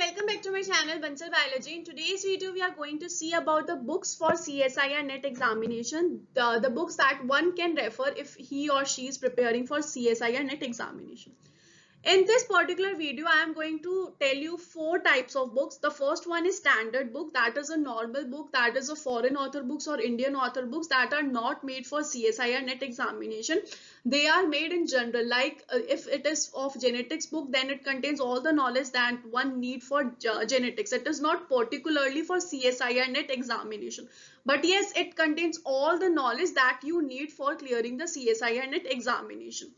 welcome back to my channel Bansal Biology. In today's video we are going to see about the books for CSIR NET examination, the books that one can refer if he or she is preparing for CSIR NET examination. In this particular video, I am going to tell you 4 types of books. The first one is standard book, that is a normal book, that is a foreign author books or Indian author books that are not made for CSIR NET examination. They are made in general, like if it is of genetics book, then it contains all the knowledge that one need for genetics. It is not particularly for CSIR NET examination. But yes, it contains all the knowledge that you need for clearing the CSIR NET examination.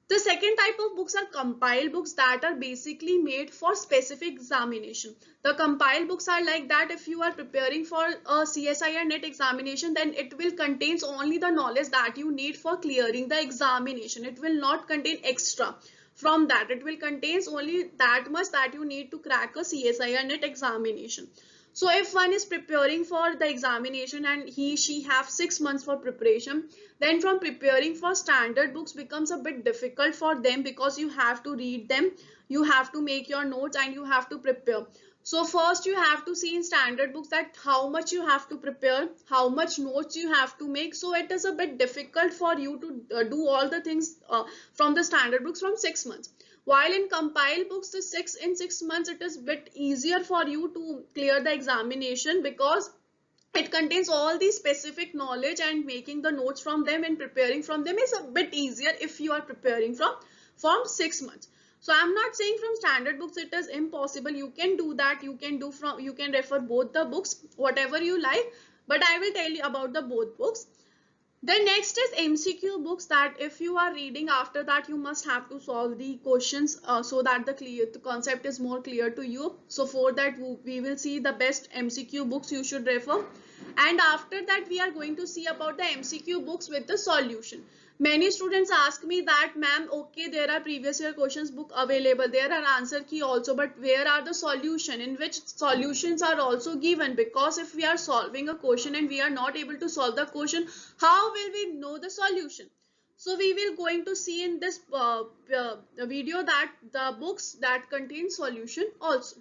The second type of books are compiled books that are basically made for specific examination. The compiled books are like that if you are preparing for a CSIR NET examination, then it will contain only the knowledge that you need for clearing the examination. It will not contain extra from that. It will contain only that much that you need to crack a CSIR NET examination. So if one is preparing for the examination and she have 6 months for preparation, then from preparing for standard books becomes a bit difficult for them because you have to read them, you have to make your notes and you have to prepare. So first you have to see in standard books that how much you have to prepare, how much notes you have to make. So it is a bit difficult for you to do all the things from the standard books from 6 months. While in compiled books, in 6 months, it is a bit easier for you to clear the examination because it contains all the specific knowledge and making the notes from them and preparing from them is a bit easier if you are preparing from 6 months. So I'm not saying from standard books it is impossible. You can do that. You can refer both the books, whatever you like. But I will tell you about the both books. The next is MCQ books that if you are reading after that you must have to solve the questions so that the concept is more clear to you. So for that we will see the best MCQ books you should refer. And after that we are going to see about the MCQ books with the solution. Many students ask me that, ma'am, okay, there are previous year questions book available, there are answer key also, but where are the solution, in which solutions are also given? Because if we are solving a question and we are not able to solve the question, how will we know the solution? So we will going to see in this video that the books that contain solution also.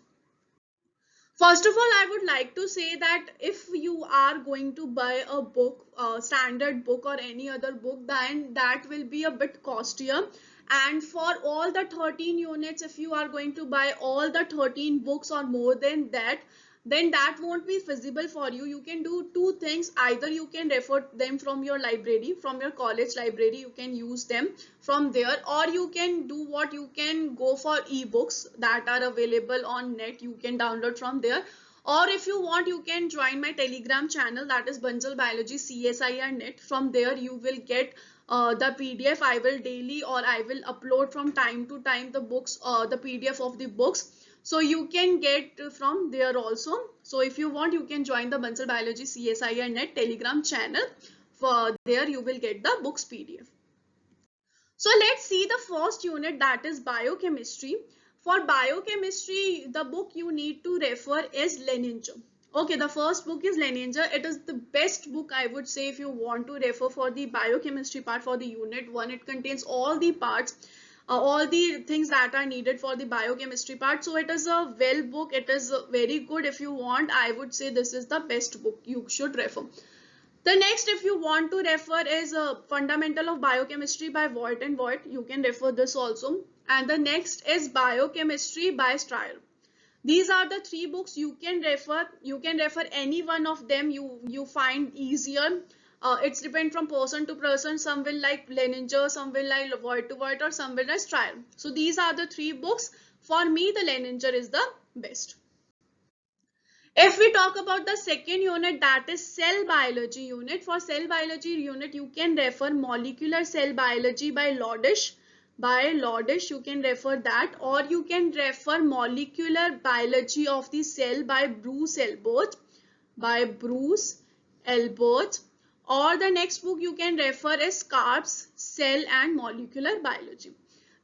First of all, I would like to say that if you are going to buy a book, standard book or any other book, then that will be a bit costlier. And for all the 13 units, if you are going to buy all the 13 books or more than that, then that won't be feasible for you. You can do two things. Either you can refer them from your library, from your college library, you can use them from there, or you can do what you can go for ebooks that are available on net. You can download from there. Or if you want, you can join my Telegram channel, that is Bansal Biology CSIR NET. From there you will get the PDF. I will daily or I will upload from time to time the books, the PDF of the books. So you can get from there also. So if you want, you can join the Bansal Biology CSIR NET Telegram channel. For there you will get the books PDF. So let's see the first unit, that is biochemistry. For biochemistry, the book you need to refer is Leninger. Okay, the first book is Leninger. It is the best book, I would say, if you want to refer for the biochemistry part for the unit 1. It contains all the parts, all the things that are needed for the biochemistry part. So it is a well book. It is very good. If you want, I would say this is the best book you should refer. The next, if you want to refer, is Fundamental of Biochemistry by Voigt and Voigt. You can refer this also. And the next is Biochemistry by Stryer. These are the 3 books you can refer. You can refer any one of them you find easier. It's depend from person to person. Some will like Leninger, some will like Voigt to Voigt, or some will like Stryer. So these are the 3 books. For me, the Leninger is the best. If we talk about the second unit, that is cell biology unit. For cell biology unit, you can refer Molecular Cell Biology by Lodish. You can refer that, or you can refer Molecular Biology of the Cell by Bruce Elbert. Or the next book you can refer is Karp's Cell and Molecular Biology.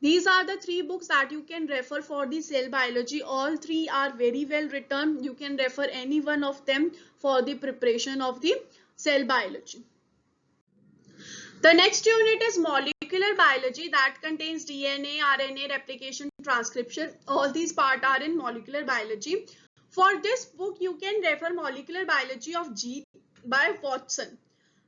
These are the 3 books that you can refer for the cell biology. All 3 are very well written. You can refer any one of them for the preparation of the cell biology. The next unit is Molecular biology that contains DNA, RNA, replication, transcription. All these parts are in molecular biology. For this book, you can refer Molecular Biology of Gene by Watson.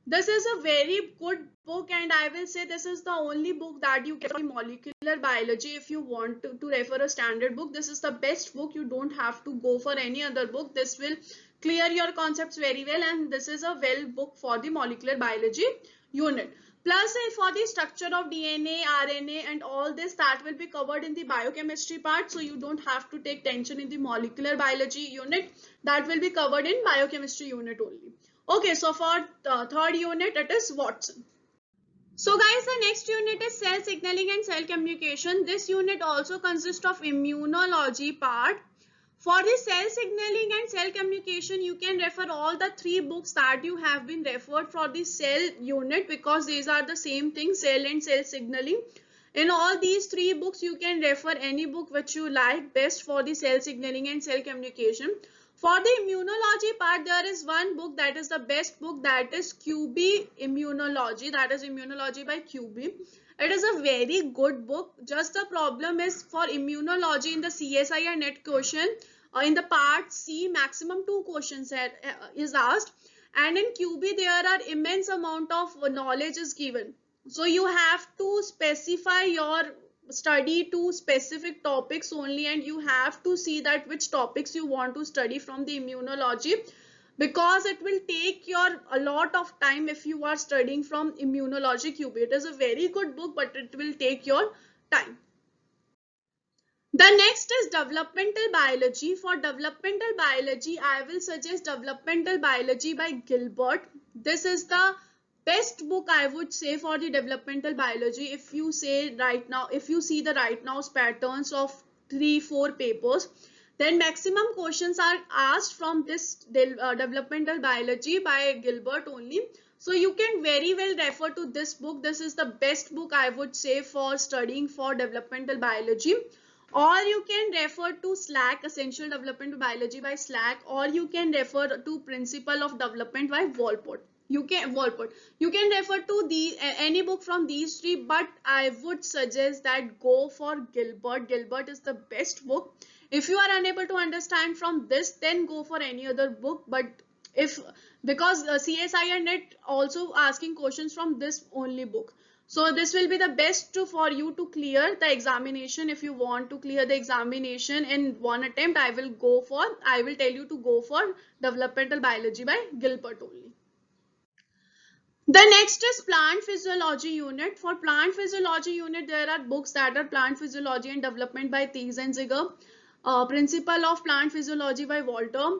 This is a very good book, and I will say this is the only book that you get in molecular biology. If you want to refer a standard book, this is the best book. You don't have to go for any other book. This will clear your concepts very well, and this is a well book for the molecular biology unit. Plus, for the structure of DNA, RNA and all this, that will be covered in the biochemistry part. So you don't have to take tension in the molecular biology unit. That will be covered in biochemistry unit only. Okay, so for the third unit, it is Watson. So guys, the next unit is cell signaling and cell communication. This unit also consists of immunology part. For the cell signaling and cell communication, you can refer all the three books that you have been referred for the cell unit, because these are the same thing, cell and cell signaling. In all these three books, you can refer any book which you like best for the cell signaling and cell communication. For the immunology part, there is one book that is the best book, that is QB Immunology, that is Immunology by QB. It is a very good book. Just the problem is for immunology in the CSIR net question, in the part C, maximum 2 questions is asked, and in QB there are immense amount of knowledge is given. So you have to specify your study to specific topics only, and you have to see that which topics you want to study from the immunology, because it will take a lot of time if you are studying from immunology QB. It is a very good book, but it will take your time. The next is developmental biology. For developmental biology, I will suggest Developmental Biology by Gilbert. This is the best book, I would say, for the developmental biology. If you say right now, if you see the right now patterns of 3-4 papers, then maximum questions are asked from this developmental biology by Gilbert only. So you can very well refer to this book. This is the best book, I would say, for studying for developmental biology. Or you can refer to SLAC, Essential Developmental Biology by SLAC, or you can refer to Principle of Development by Walport. You can refer to any book from these three, but I would suggest that go for Gilbert. Gilbert is the best book. If you are unable to understand from this, then go for any other book. But because CSIR net also asking questions from this only book, so this will be the best for you to clear the examination. If you want to clear the examination in one attempt, I will tell you to go for Developmental Biology by Gilbert only. The next is plant physiology unit. For plant physiology unit, there are books that are Plant Physiology and Development by Thies and Ziegler, Principle of Plant Physiology by Walter,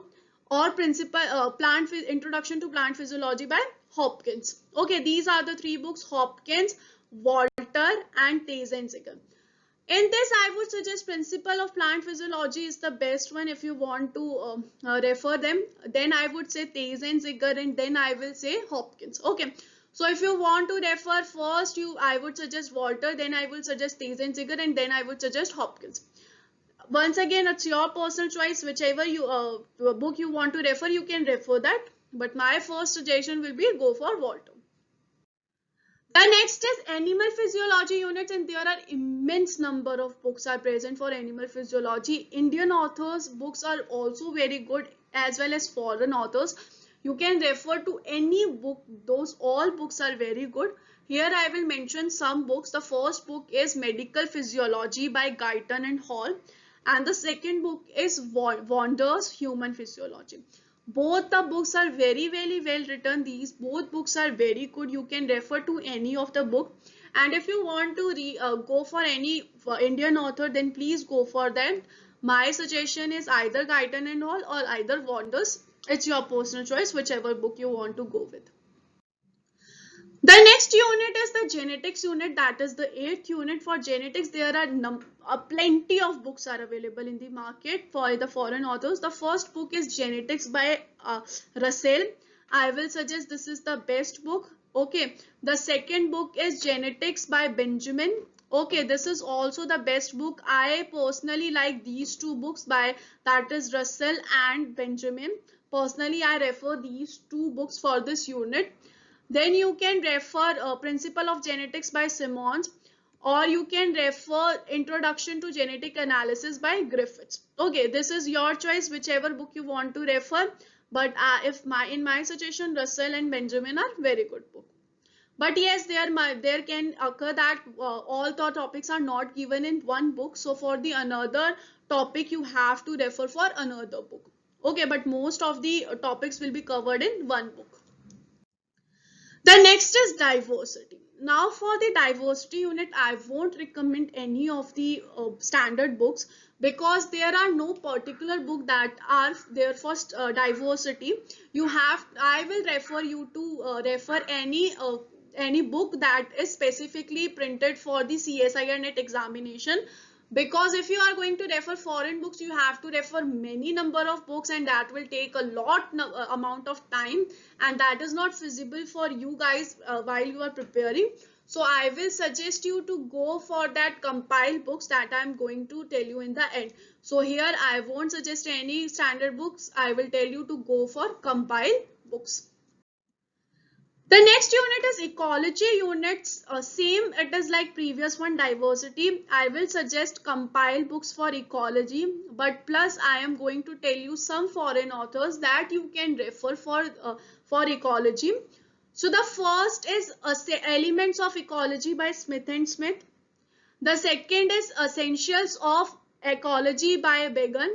or Introduction to Plant Physiology by Hopkins. Okay, these are the three books: Hopkins, Walter, and Thies and Ziegler. In this, I would suggest Principle of Plant Physiology is the best one. If you want to refer them, then I would say Thies and Ziegler, and then I will say Hopkins. Okay. So if you want to refer first, I would suggest Walter, then I will suggest Thies and Ziegler, and then I would suggest Hopkins. Once again, it's your personal choice. Whichever book you want to refer, you can refer that. But my first suggestion will be go for Walter. The next is animal physiology units, and there are immense number of books are present for animal physiology. Indian authors books are also very good, as well as foreign authors. You can refer to any book. All books are very good. Here I will mention some books. The first book is Medical Physiology by Guyton and Hall, and the second book is Wonders Human Physiology. Both the books are very well written. Both books are very good. You can refer to any of the book, and if you want to go for any Indian author, then please go for that. My suggestion is either Guyton and Hall or either Wonders. It's your personal choice, whichever book you want to go with. The next unit is the genetics unit, that is the 8th unit. For genetics, there are plenty of books are available in the market for the foreign authors. The first book is Genetics by Russell. I will suggest this is the best book. Okay. The second book is Genetics by Benjamin. Okay, this is also the best book. I personally like these two books that is Russell and Benjamin. Personally, I refer these two books for this unit. Then you can refer Principle of Genetics by Simmons, or you can refer Introduction to Genetic Analysis by Griffiths. Okay, this is your choice, whichever book you want to refer. But if in my suggestion, Russell and Benjamin are very good book. But yes, there can occur that all the topics are not given in one book. So for the another topic, you have to refer for another book. Okay, but most of the topics will be covered in one book. The next is diversity. Now for the diversity unit, I won't recommend any of the standard books, because there are no particular book that are there for diversity. I will refer you to refer any book that is specifically printed for the CSIR NET examination, because if you are going to refer foreign books, you have to refer many number of books, and that will take a lot amount of time, and that is not feasible for you guys while you are preparing. So I will suggest you to go for that compiled books that I am going to tell you in the end. So here I won't suggest any standard books. I will tell you to go for compiled books. The next unit is ecology units. Same, it is like previous one, diversity. I will suggest compile books for ecology, but plus I am going to tell you some foreign authors that you can refer for ecology. So the first is Elements of Ecology by Smith and Smith. The second is Essentials of Ecology by Began,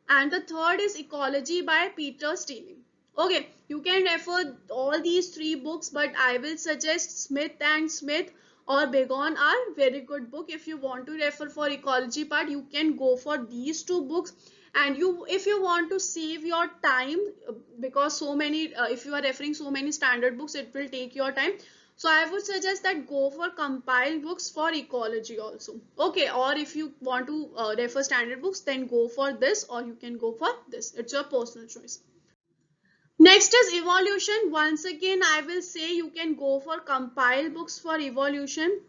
and the third is Ecology by Peter Steele. Okay, you can refer all these three books, but I will suggest Smith and Smith or Began are very good book. If you want to refer for ecology part, you can go for these two books. And if you want to save your time, because so many, if you are referring so many standard books, it will take your time. So I would suggest that go for compiled books for ecology also. Okay, or if you want to refer standard books, then go for this, or you can go for this. It's your personal choice. Next is evolution. Once again, I will say you can go for compiled books for evolution.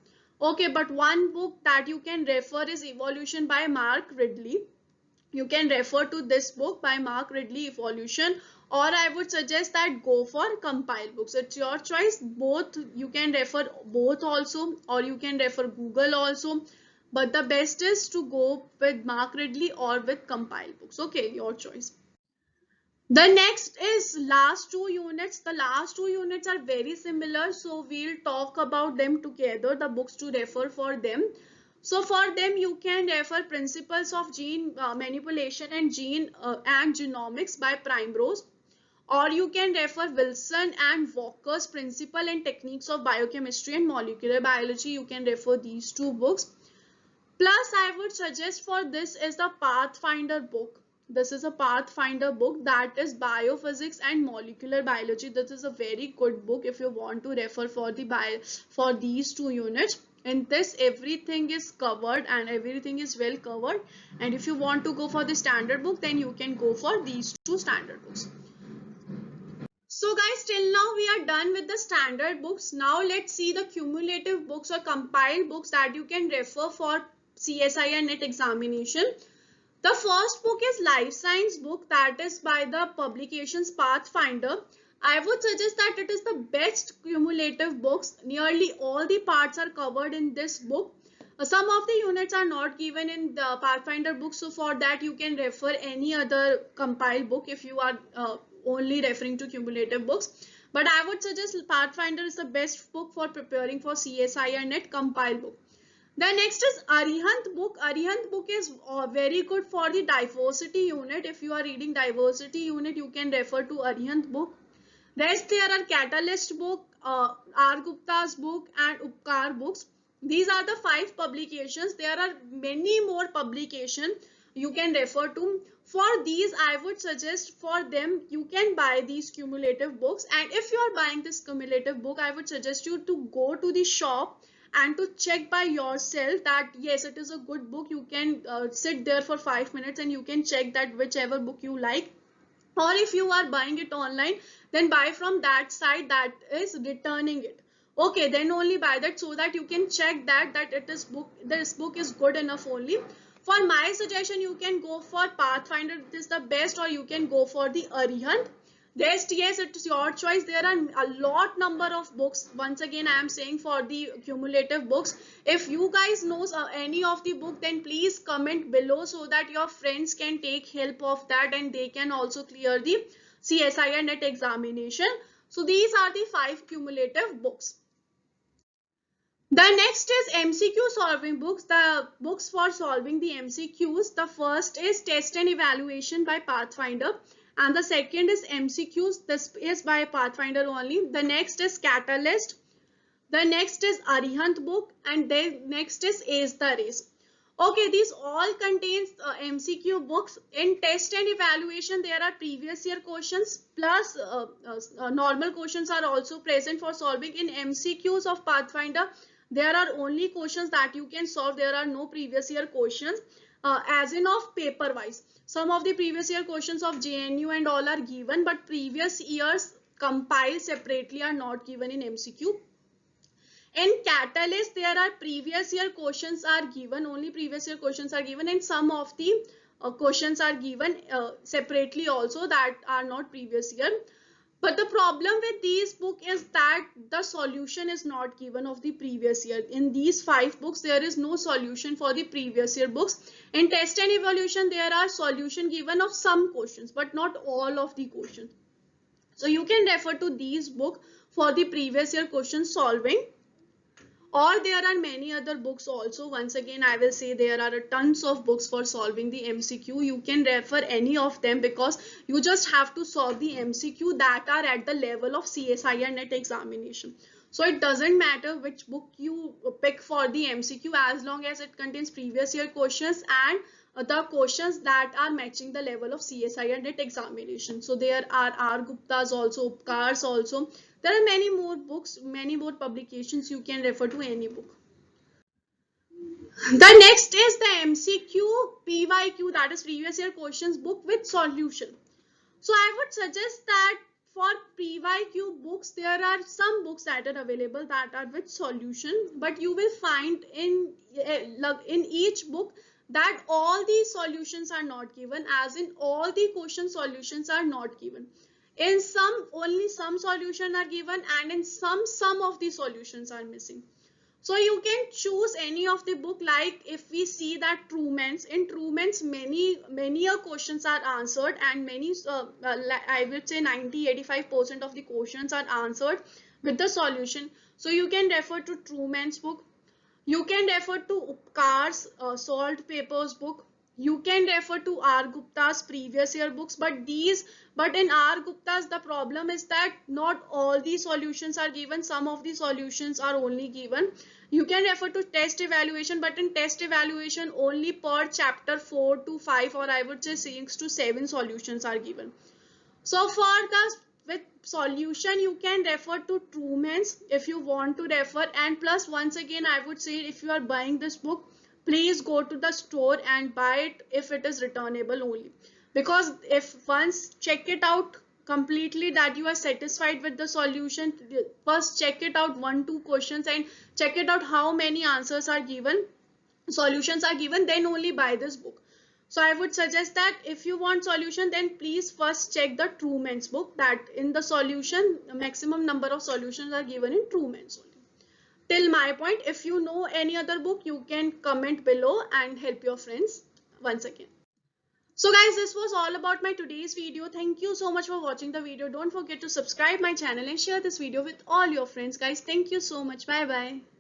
Okay, but one book that you can refer is Evolution by Mark Ridley. You can refer to this book by Mark Ridley, Evolution, or I would suggest that go for compiled books. It's your choice. Both, you can refer both also, or you can refer Google also. But the best is to go with Mark Ridley or with compiled books. Okay, your choice. The next is last two units. The last two units are very similar, so we'll talk about them together, the books to refer for them. So for them, you can refer Principles of Gene Manipulation and Genomics by Primrose, or you can refer Wilson and Walker's Principle and Techniques of Biochemistry and Molecular Biology. You can refer these two books. Plus, I would suggest for this is the Pathfinder book. This is a Pathfinder book, that is Biophysics and Molecular Biology. This is a very good book if you want to refer for these two units. In this, everything is covered and everything is well covered. And if you want to go for the standard book, then you can go for these two standard books. So guys, till now we are done with the standard books. Now let's see the cumulative books or compiled books that you can refer for CSIR NET examination. The first book is Life Science book, that is by the publications Pathfinder. I would suggest that it is the best cumulative books. Nearly all the parts are covered in this book. Some of the units are not given in the Pathfinder book, so for that you can refer any other compiled book if you are only referring to cumulative books. But I would suggest Pathfinder is the best book for preparing for CSIR NET compiled book. The next is Arihant book. Arihant book is very good for the diversity unit. If you are reading diversity unit, you can refer to Arihant book. Rest there are Catalyst book, R. Gupta's book and Upkar books. These are the 5 publications. There are many more publications you can refer to. For these, I would suggest for them, you can buy these cumulative books. And if you are buying this cumulative book, I would suggest you to go to the shop and to check by yourself that yes, it is a good book. You can sit there for 5 minutes and you can check that whichever book you like. Or if you are buying it online, then buy from that site that is returning it. Okay, then only buy that, so that you can check that this book is good enough only. For my suggestion, you can go for Pathfinder, it is the best, or you can go for the Arihant. Rest, yes, it's your choice. There are a lot number of books. Once again, I am saying for the cumulative books. If you guys knows any of the book, then please comment below so that your friends can take help of that and they can also clear the CSIR net examination. So these are the 5 cumulative books. The next is MCQ solving books, the books for solving the MCQs. The first is Test and Evaluation by Pathfinder, and the second is MCQs. This is by Pathfinder only. The next is Catalyst. The next is Arihant book, and then next is Ace the Race. Okay, these all contains MCQ books. In Test and Evaluation, there are previous year questions plus normal questions are also present for solving. In MCQs of Pathfinder, there are only questions that you can solve. There are no previous year questions as in of paper wise. Some of the previous year questions of JNU and all are given, but previous years compiled separately are not given in MCQ. In Catalyst, there are previous year questions are given, only previous year questions are given, and some of the questions are given separately also that are not previous year. But the problem with these book is that the solution is not given of the previous year. In these 5 books, there is no solution for the previous year books. In Test and Evaluation, there are solution given of some questions, but not all of the questions. So you can refer to these book for the previous year question solving. Or there are many other books also. Once again, I will say there are tons of books for solving the MCQ. You can refer any of them because you just have to solve the MCQ that are at the level of CSIR net examination. So it doesn't matter which book you pick for the MCQ as long as it contains previous year questions and the questions that are matching the level of CSIR net examination. So there are R. Gupta's also, Upkar's also. There are many more books, many more publications. You can refer to any book. The next is the MCQ PYQ, that is previous year questions book with solution. So I would suggest that for PYQ books, there are some books that are available that are with solution, but you will find in each book that all the solutions are not given, as in all the question solutions are not given. In some, only some solutions are given, and in some of the solutions are missing. So you can choose any of the book. Like if we see that Truman's, in Truman's many questions are answered, and many I would say 90-85% of the questions are answered with the solution. So you can refer to Truman's book. You can refer to Upkar's Salt Papers book. You can refer to R. Gupta's previous year books, but in R. Gupta's, the problem is that not all the solutions are given. Some of the solutions are only given. You can refer to Test Evaluation, but in Test Evaluation only per chapter 4 to 5, or I would say 6 to 7 solutions are given. So for the with solution, you can refer to Truman's if you want to refer. And plus, once again, I would say if you are buying this book, please go to the store and buy it if it is returnable only. Because if once check it out completely that you are satisfied with the solution, first check it out 1-2 questions and check it out how many answers are given, solutions are given, then only buy this book. So I would suggest that if you want solution, then please first check the Truman's book, that in the solution, maximum number of solutions are given in Truman's only. Till my point, if you know any other book, you can comment below and help your friends once again. So guys, this was all about my today's video. Thank you so much for watching the video. Don't forget to subscribe my channel and share this video with all your friends. Guys, thank you so much. Bye bye.